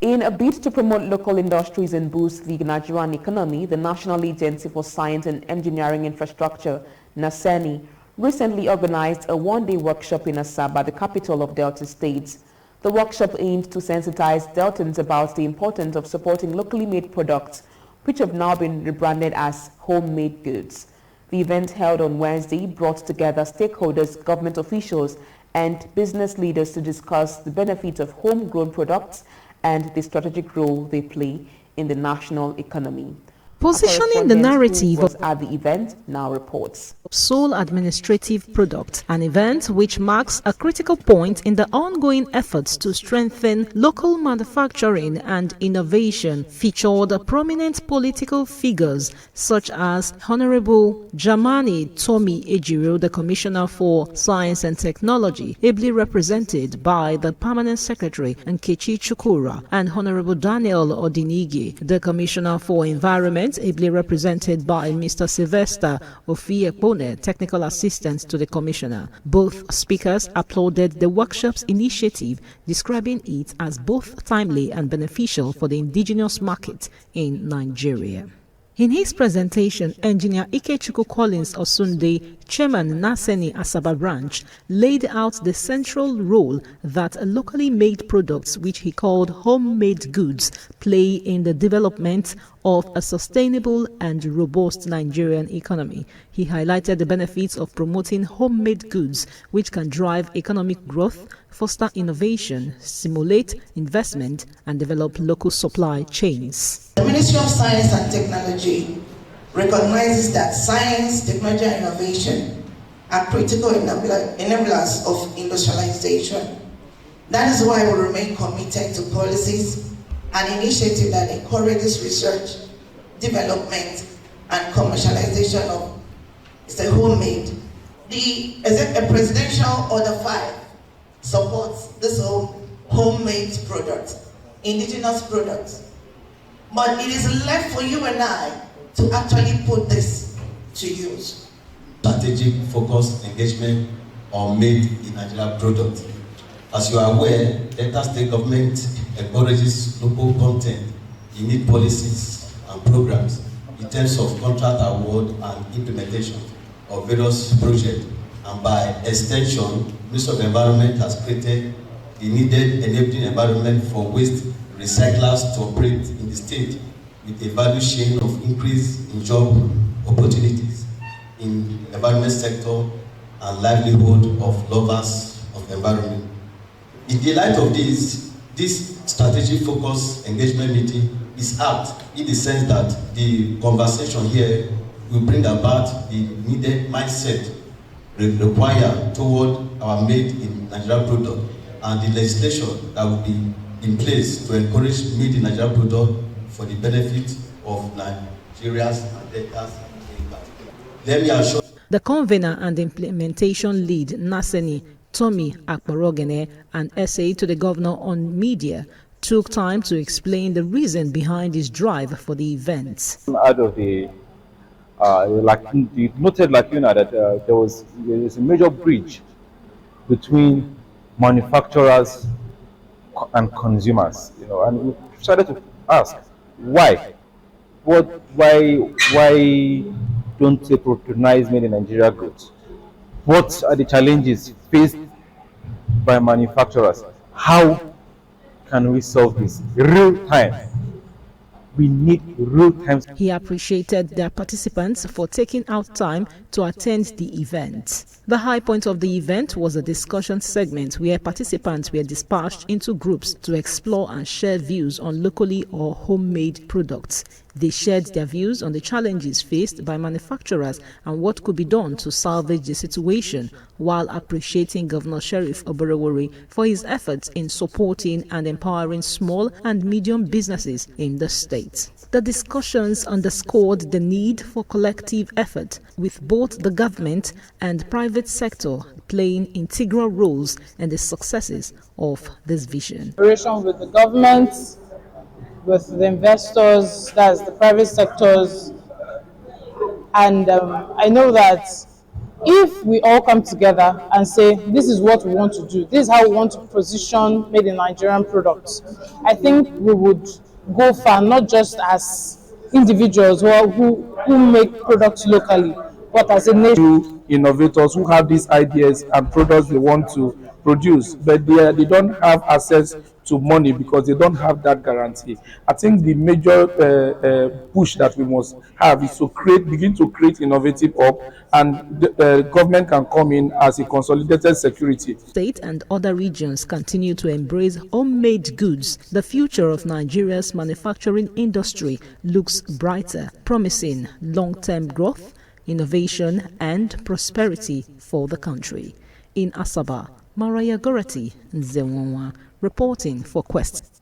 In a bid to promote local industries and boost the Nigerian economy, the National Agency for Science and Engineering Infrastructure, Naseni, recently organized a one-day workshop in Asaba, the capital of Delta State. The workshop aimed to sensitize Deltans about the importance of supporting locally made products, which have now been rebranded as homemade goods. The event held on Wednesday brought together stakeholders, government officials, and business leaders to discuss the benefits of homegrown products and the strategic role they play in the national economy. Positioning the narrative was at the event now reports. Sole administrative product, an event which marks a critical point in the ongoing efforts to strengthen local manufacturing and innovation, featured prominent political figures such as Honorable Jamani Tomi Ejiro, the Commissioner for Science and Technology, ably represented by the Permanent Secretary Nkechi Chukura, and Honorable Daniel Odinige, the Commissioner for Environment, ably represented by Mr. Sylvester Ofiekpone, technical assistant to the Commissioner. Both speakers applauded the workshop's initiative, describing it as both timely and beneficial for the indigenous market in Nigeria. In his presentation, Engineer Ikechukwu Collins Osunde, Chairman Naseni Asaba Branch, laid out the central role that locally made products, which he called homemade goods, play in the development of a sustainable and robust Nigerian economy. He highlighted the benefits of promoting homemade goods, which can drive economic growth, foster innovation, stimulate investment, and develop local supply chains. The Ministry of Science and Technology recognizes that science, technology, and innovation are critical enablers of industrialization. That is why we remain committed to policies and initiatives that encourages research, development, and commercialization of the homemade. The Presidential Order 5 supports this homemade product, indigenous products. But it is left for you and I to actually put this to use. Strategic focused engagement on made in Nigeria products. As you are aware, Delta State government encourages local content in its policies and programs in terms of contract award and implementation of various projects. And by extension, Ministry of Environment has created the needed enabling environment for waste recyclers to operate in the state with a value chain of increase in job opportunities in the environment sector and livelihood of lovers of environment. In the light of this strategic focus engagement meeting is apt in the sense that the conversation here will bring about the needed mindset required toward our made in Nigeria product and the legislation that will be in place to encourage made in Nigeria product for the benefit of Nigerians and Deltas in particular. Let me assure. The convener and implementation lead, Naseni Tomi Akporogene, an essay to the governor on media, took time to explain the reason behind his drive for the event. Out of the noted lacuna that there is a major breach between manufacturers and consumers, and we started to ask why don't they patronize made in Nigeria goods? What are the challenges faced by manufacturers? How can we solve this? Real time. We need real time. He appreciated their participants for taking out time to attend the event. The high point of the event was a discussion segment where participants were dispatched into groups to explore and share views on locally or homemade products. They shared their views on the challenges faced by manufacturers and what could be done to salvage the situation, while appreciating Governor Sheriff Oborowori for his efforts in supporting and empowering small and medium businesses in the state. The discussions underscored the need for collective effort, with both the government and private sector playing integral roles in the successes of this vision. Cooperation with the government, with the investors, that's the private sectors, and I know that If we all come together and say, this is what we want to do, this is how we want to position made in Nigerian products, I think we would go far, not just as individuals who make products locally, but as a nation. Innovators who have these ideas and products they want to produce, but they don't have access to money because they don't have that guarantee. I think the major push that we must have is to begin to create innovative hub, and the government can come in as a consolidated security. State and other regions continue to embrace homemade goods. The future of Nigeria's manufacturing industry looks brighter, promising long-term growth, innovation and prosperity for the country. In Asaba, Maraya Gorati Nzewonwa reporting for Quest.